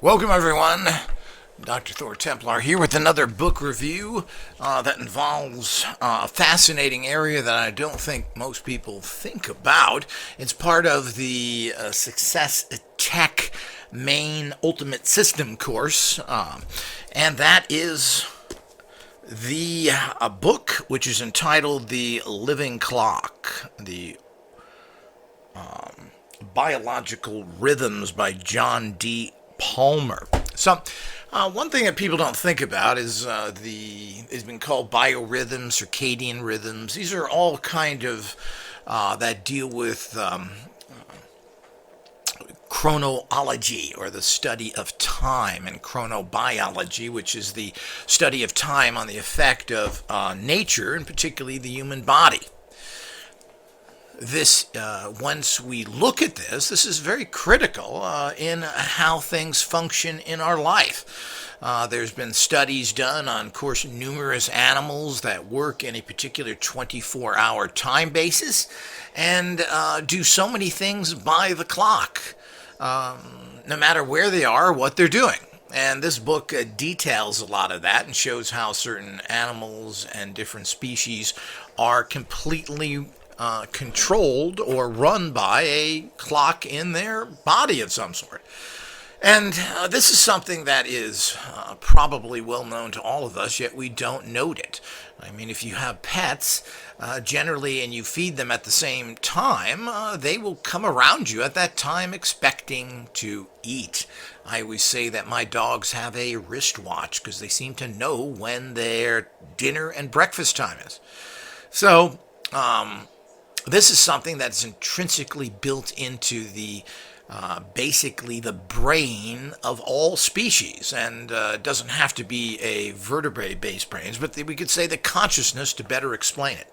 Welcome, everyone. Dr. Thor Tmplar here with another book review that involves a fascinating area that I don't think most people think about. It's part of the Success Tech main Ultimate System course, and that is the book which is entitled The Living Clock, the Biological Rhythms by John D. Palmer. So, one thing that people don't think about is it's been called biorhythms, circadian rhythms. These are all kind of that deal with chronology, or the study of time, and chronobiology, which is the study of time on the effect of nature, and particularly the human body. This, once we look at this is very critical in how things function in our life. There's been studies done on, of course, numerous animals that work in a particular 24-hour time basis and do so many things by the clock, no matter where they are or what they're doing. And this book details a lot of that and shows how certain animals and different species are completely controlled or run by a clock in their body of some sort. And this is something that is probably well known to all of us, yet we don't note it. I mean, if you have pets, generally, and you feed them at the same time, they will come around you at that time expecting to eat. I always say that my dogs have a wristwatch because they seem to know when their dinner and breakfast time is. So, this is something that's intrinsically built into the basically the brain of all species, and it doesn't have to be a vertebrate-based brains, but we could say the consciousness to better explain it.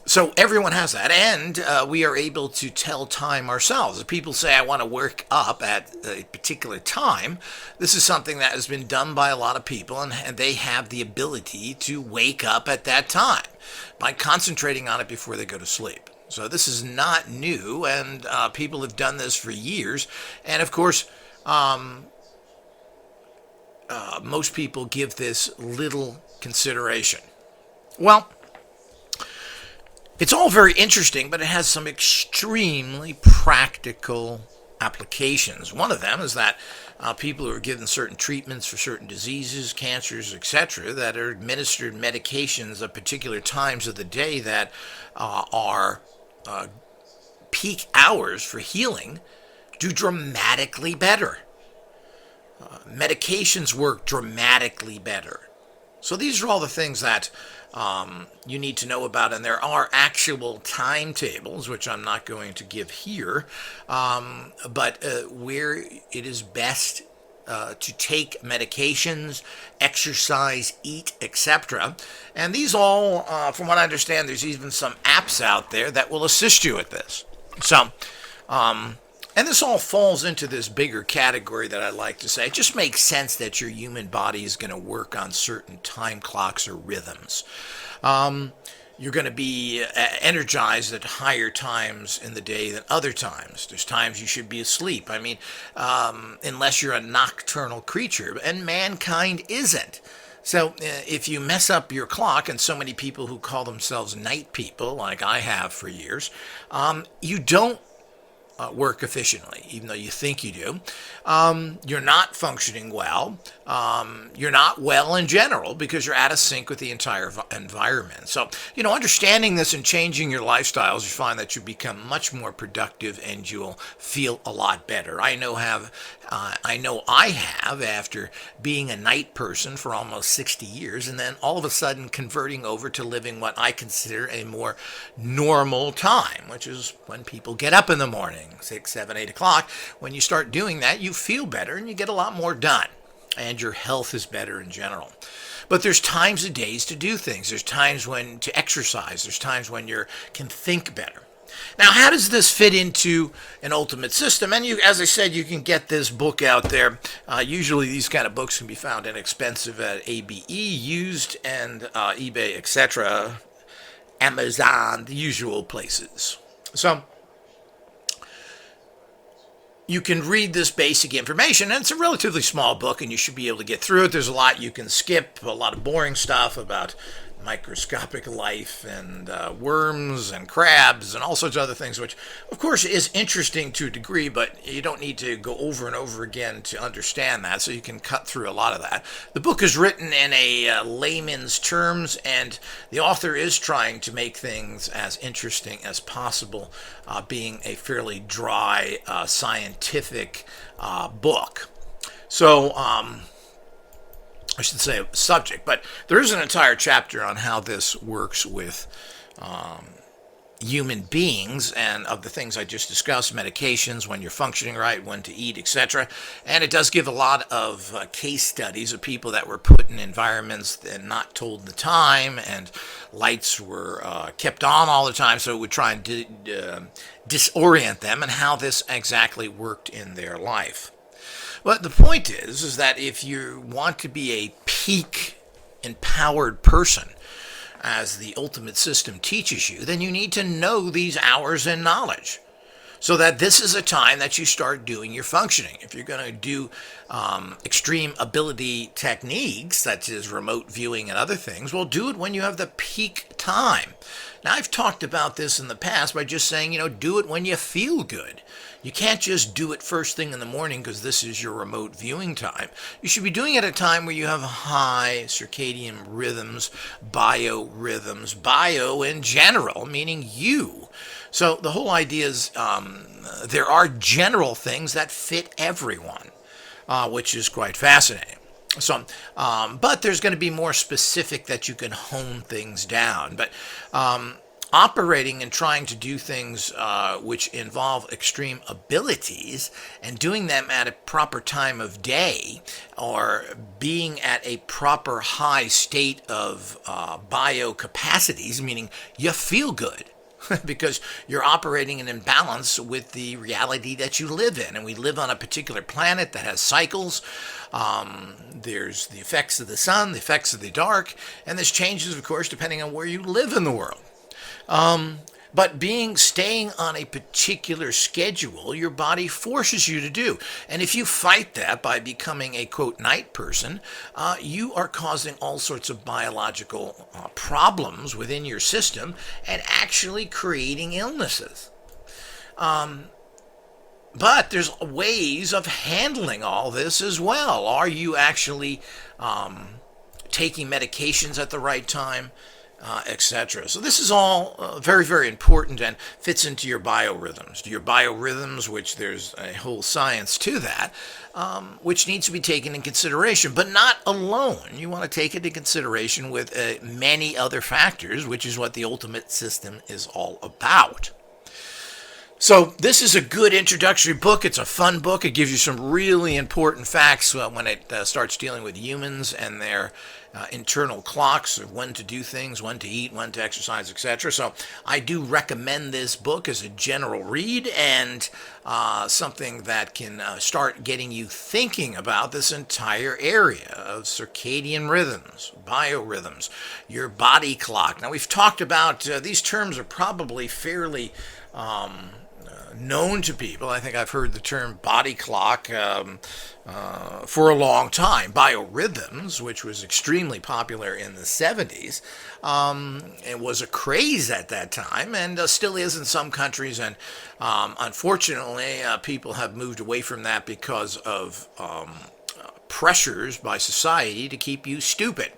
So everyone has that, and we are able to tell time ourselves. If people say, I want to work up at a particular time, this is something that has been done by a lot of people, and they have the ability to wake up at that time by concentrating on it before they go to sleep. So this is not new, and people have done this for years. And of course, most people give this little consideration. Well, it's all very interesting, but it has some extremely practical applications. One of them is that people who are given certain treatments for certain diseases, cancers, etc., that are administered medications at particular times of the day that are peak hours for healing, do dramatically better. Medications work dramatically better. So these are all the things that you need to know about, and there are actual timetables, which I'm not going to give here, but where it is best to take medications, exercise, eat, etc. And these all, from what I understand, there's even some apps out there that will assist you with this. So, and this all falls into this bigger category that I like to say. It just makes sense that your human body is going to work on certain time clocks or rhythms. You're going to be energized at higher times in the day than other times. There's times you should be asleep. I mean, unless you're a nocturnal creature, and mankind isn't. So if you mess up your clock, and so many people who call themselves night people, like I have for years, you don't work efficiently, even though you think you do. You're not functioning well. You're not well in general because you're out of sync with the entire environment. So, understanding this and changing your lifestyles, you find that you become much more productive and you'll feel a lot better. I know I have, after being a night person for almost 60 years, and then all of a sudden converting over to living what I consider a more normal time, which is when people get up in the morning, 6, 7, 8 o'clock. When you start doing that, you feel better and you get a lot more done, and your health is better in general. But there's times of days to do things. There's times when to exercise. There's times when you can think better. Now, how does this fit into an ultimate system? And as I said, you can get this book out there. Usually these kind of books can be found inexpensive at ABE, used, and eBay, etc., Amazon, the usual places. So you can read this basic information, and it's a relatively small book, and you should be able to get through it. There's a lot you can skip, a lot of boring stuff about microscopic life and worms and crabs and all sorts of other things, which of course is interesting to a degree, but you don't need to go over and over again to understand that, so you can cut through a lot of that. The book is written in a layman's terms, and the author is trying to make things as interesting as possible, being a fairly dry scientific book. So I should say subject, but there is an entire chapter on how this works with human beings and of the things I just discussed, medications, when you're functioning right, when to eat, etc. And it does give a lot of case studies of people that were put in environments and not told the time, and lights were kept on all the time, so it would try and disorient them, and how this exactly worked in their life. But the point is that if you want to be a peak empowered person, as the ultimate system teaches you, then you need to know these hours and knowledge, so that this is a time that you start doing your functioning. If you're going to do extreme ability techniques, such as remote viewing and other things, well, do it when you have the peak time. Now, I've talked about this in the past by just saying, do it when you feel good. You can't just do it first thing in the morning because this is your remote viewing time. You should be doing it at a time where you have high circadian rhythms, biorhythms, bio in general, meaning you. So the whole idea is there are general things that fit everyone, which is quite fascinating. So, but there's going to be more specific that you can hone things down. But operating and trying to do things which involve extreme abilities and doing them at a proper time of day, or being at a proper high state of bio capacities, meaning you feel good. Because you're operating in imbalance with the reality that you live in. And we live on a particular planet that has cycles. There's the effects of the sun, the effects of the dark, and this changes, of course, depending on where you live in the world. But staying on a particular schedule, your body forces you to do. And if you fight that by becoming a, quote, night person, you are causing all sorts of biological problems within your system and actually creating illnesses. But there's ways of handling all this as well. Are you actually taking medications at the right time? Etc. So this is all very, very important and fits into your biorhythms. Your biorhythms, which there's a whole science to that, which needs to be taken in consideration, but not alone. You want to take it into consideration with many other factors, which is what the ultimate system is all about. So this is a good introductory book. It's a fun book. It gives you some really important facts when it starts dealing with humans and their internal clocks of when to do things, when to eat, when to exercise, etc. So I do recommend this book as a general read, and something that can start getting you thinking about this entire area of circadian rhythms, biorhythms, your body clock. Now, we've talked about these terms are probably fairly known to people. I think I've heard the term body clock for a long time. Biorhythms, which was extremely popular in the 70s, it was a craze at that time, and still is in some countries, and unfortunately people have moved away from that because of pressures by society to keep you stupid.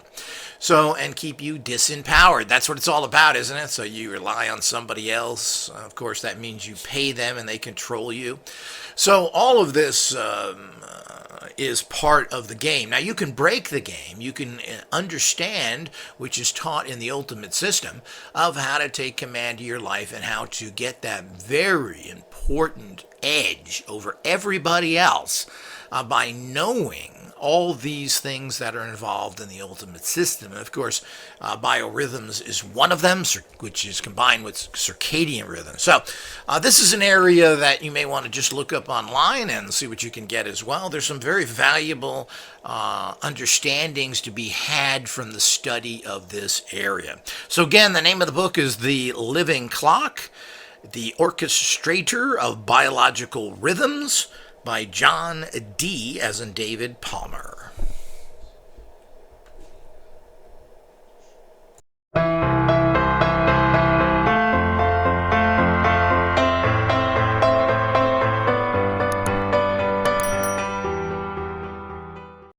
So, and keep you disempowered. That's what it's all about, isn't it? So you rely on somebody else. Of course, that means you pay them and they control you. So all of this is part of the game. Now, you can break the game. You can understand, which is taught in the ultimate system, of how to take command of your life and how to get that very important edge over everybody else by knowing all these things that are involved in the ultimate system. And of course, biorhythms is one of them, which is combined with circadian rhythm. So this is an area that you may want to just look up online and see what you can get as well. There's some very valuable understandings to be had from the study of this area. So again, the name of the book is The Living Clock. The Orchestrator of Biological Rhythms by John D., as in David Palmer.